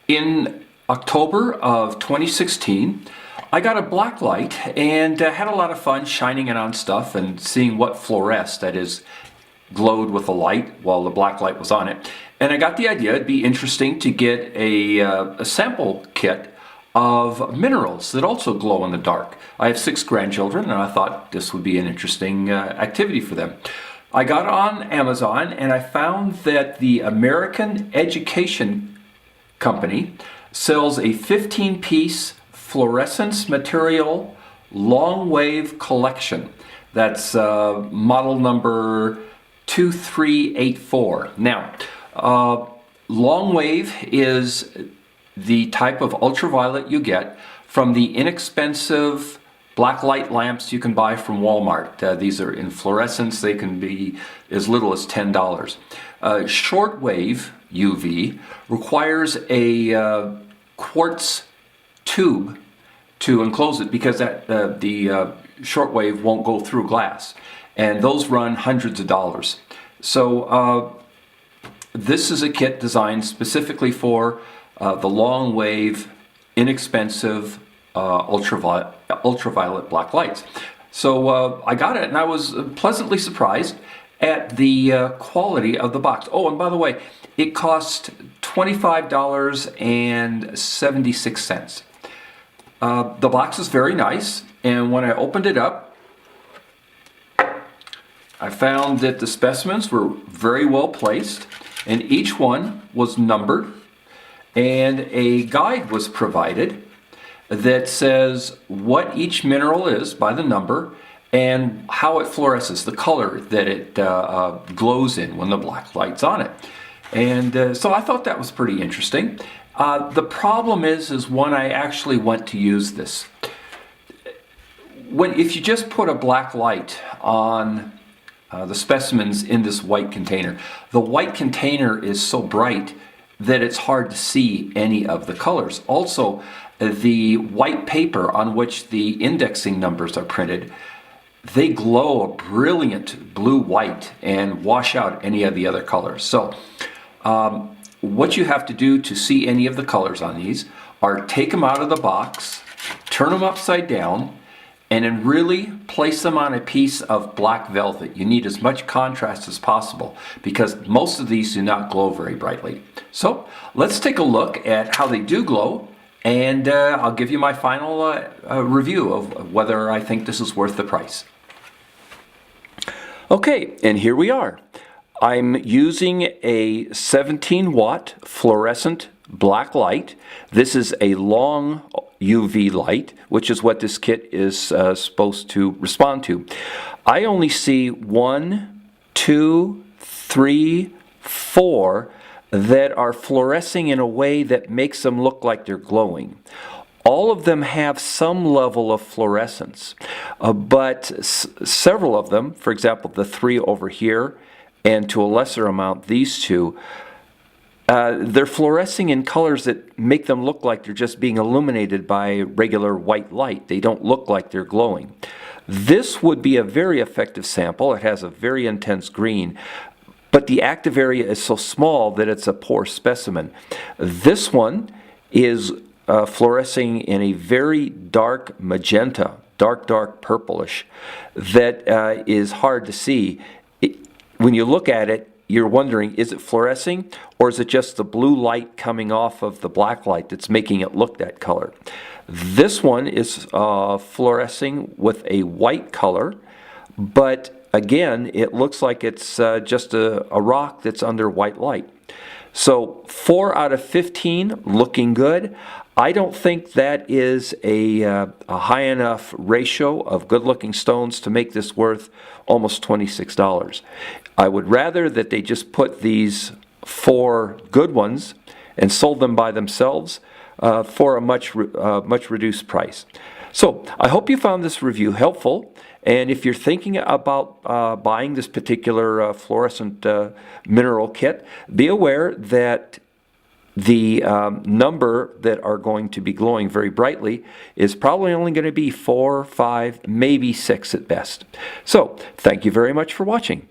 In October of 2016, I got a black light and had a lot of fun shining it on stuff and seeing what fluoresced, that is, glowed with the light while the black light was on it. And I got the idea it'd be interesting to get a sample kit of minerals that also glow in the dark. I have 6 grandchildren and I thought this would be an interesting activity for them. I got on Amazon and I found that the American Education Company sells a 15-piece fluorescence material long wave collection. That's model number 2384. Now, long wave is the type of ultraviolet you get from the inexpensive black light lamps you can buy from Walmart. These are in fluorescence. They can be as little as $10. Short wave UV requires a quartz tube to enclose it because the shortwave won't go through glass, and those run hundreds of dollars. So this is a kit designed specifically for the long wave, inexpensive ultraviolet black lights. So I got it and I was pleasantly surprised at the quality of the box. Oh, and by the way, it cost $25.76. The box is very nice, and when I opened it up, I found that the specimens were very well placed, and each one was numbered, and a guide was provided that says what each mineral is by the number and how it fluoresces, the color that it glows in when the black light's on it. And so I thought that was pretty interesting. The problem is when I actually went to use this, if you just put a black light on the specimens in this white container, the white container is so bright that it's hard to see any of the colors. Also, the white paper on which the indexing numbers are printed, they glow a brilliant blue-white and wash out any of the other colors. So what you have to do to see any of the colors on these are take them out of the box, turn them upside down, and then really place them on a piece of black velvet. You need as much contrast as possible because most of these do not glow very brightly. So let's take a look at how they do glow, and I'll give you my final review of whether I think this is worth the price. Okay, and here we are. I'm using a 17-watt fluorescent black light. This is a long UV light, which is what this kit is supposed to respond to. I only see 1, 2, 3, 4 that are fluorescing in a way that makes them look like they're glowing. All of them have some level of fluorescence, but several of them, for example, the 3 over here, and to a lesser amount, these 2, they're fluorescing in colors that make them look like they're just being illuminated by regular white light. They don't look like they're glowing. This would be a very effective sample. It has a very intense green, but the active area is so small that it's a poor specimen. This one is fluorescing in a very dark magenta, dark purplish, that is hard to see. When you look at it, you're wondering, is it fluorescing or is it just the blue light coming off of the black light that's making it look that color? This one is fluorescing with a white color, but again, it looks like it's just a rock that's under white light. So 4 out of 15 looking good. I don't think that is a high enough ratio of good-looking stones to make this worth almost $26. I would rather that they just put these 4 good ones and sold them by themselves for a much reduced price. So I hope you found this review helpful. And if you're thinking about buying this particular fluorescent mineral kit, be aware that the number that are going to be glowing very brightly is probably only going to be 4, 5, maybe 6 at best. So, thank you very much for watching.